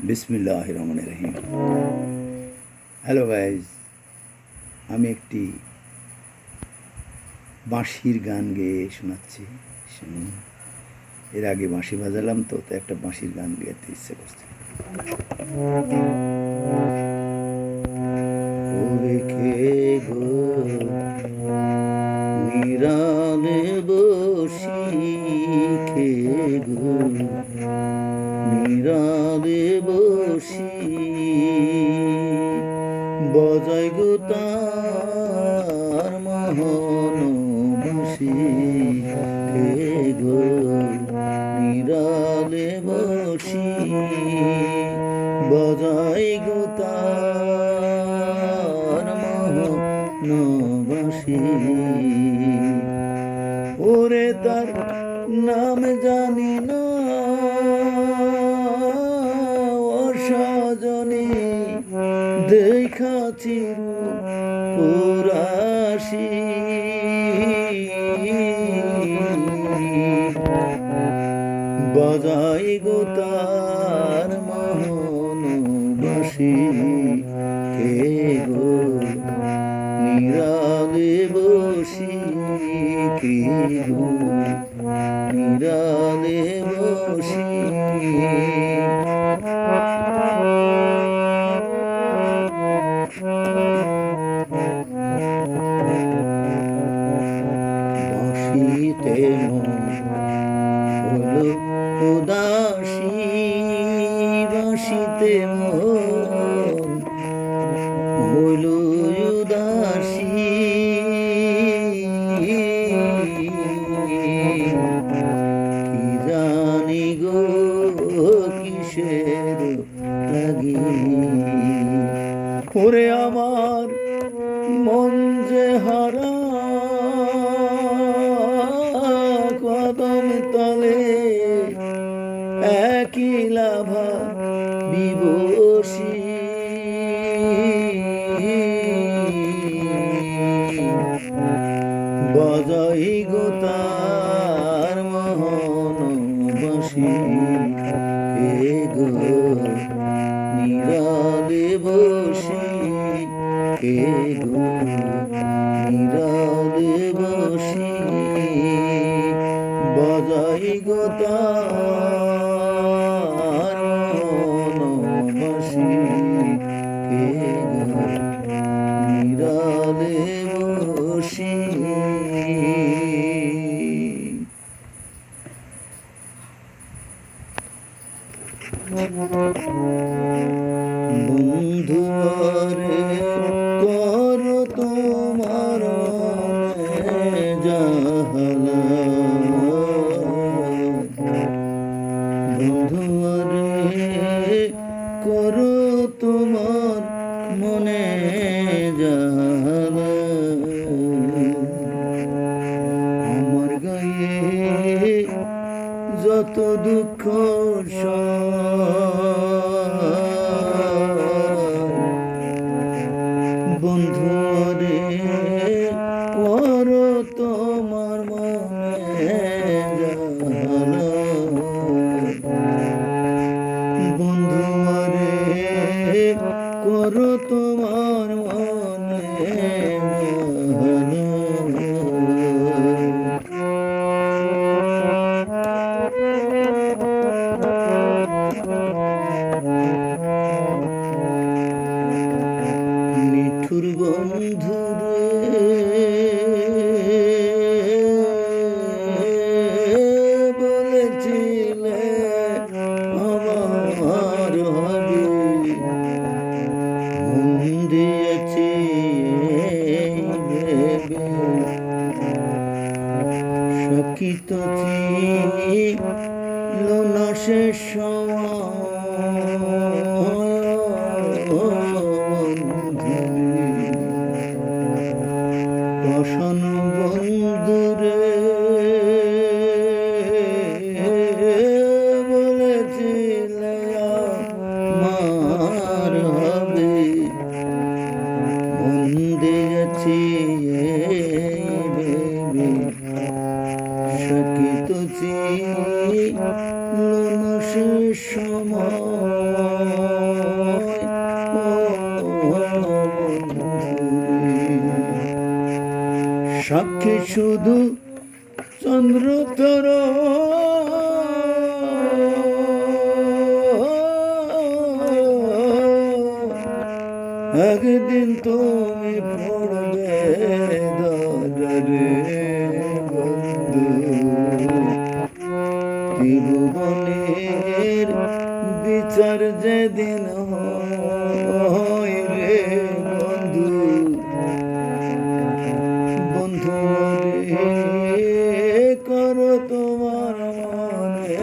বিসমিল্লাহির রহমানির রহিম। Hello guys, আমি একটি বাঁশির গান গেয়ে শোনাচ্ছি, শুনুন। এর আগে বাঁশি বাজালাম তো একটা বাঁশির গান গাইতে ইচ্ছে করছে। ওরে কে গো নিরালে বসি, খে গো নিরালে বসি, বজায় গো তার মোহন বাঁশি, কে গো নিরালে বসি, বজায় গো তার মোহন বাঁশি। ওরে তার নাম জানি না সজনী, দেখাছি পুরাশি, বাজাই গো তার মোহন বাঁশি, কে গো নিরালে বসি, কে গো নিরালে বসি। বাঁশিতে হলো উদাসী, বাঁশিতে মন হলো উদাসী, কি জানি গো কিসের লাগি, ওরে আমার মন যে হারা কদম তলে একই লাভা বিবসী, বাজাই গো তার মোহন বাঁশি, কে গো নিরালে বসি, কে গো নিরালে বসি, বাজাই গো তার মোহন বাঁশি, কে গো নিরালে বসি। বন্ধু রে কর তোমার জাহালা, বন্ধু রে কর তোমার মনে জাহালা, আমার গায়ে যত দুঃখ বন্ধু রে কর তোমার মনে জালা, বন্ধু রে কর তোমার মনে জালা। নিঠুর বন্ধু রে বলেছিলে আমার হবে, মন দিয়েছি ভেবে, সখী তো ছিল না শেষ বসন বন্ধুরে বলেছিলে আমার হবে, মন দিয়েছি ভেবে, সখী তো ছিল না শেষ সময়। দেখি শুধু চন্দ্র তোর একদিন তুমি পড়বে দাদারে বন্ধু ত্রিভুবনের বিচার যেদিন হয় রে বন্ধু বন্ধু রে করো তোমার মনে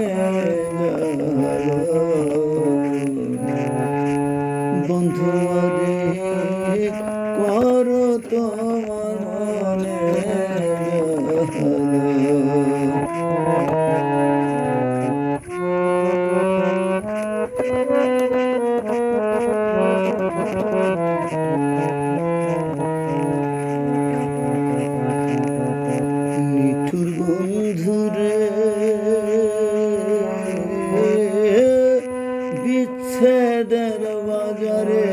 বন্ধু রে করো তোমার মনে নিঠুর বন্ধুরে বিচ্ছেদের বাজারে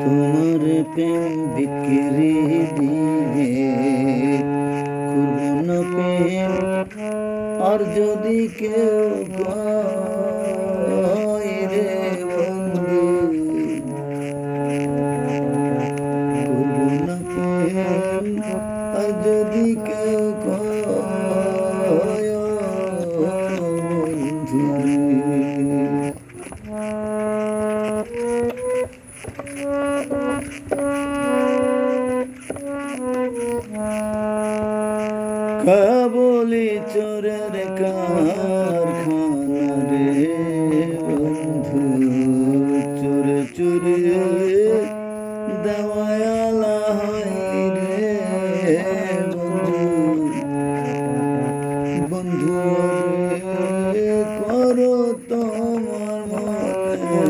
তোমার প্রেম বিক্রি দিয়ে করব না প্রেম আর যদি কেউ কয় রে বন্ধু করব না প্রেম আর যদি কেউ কয় বন্ধু কাবলি চোরের কারখানা রে বন্ধু চোরে চোরে দেওয়ালা হয় রে বন্ধু বন্ধু রে করো তোমার মতে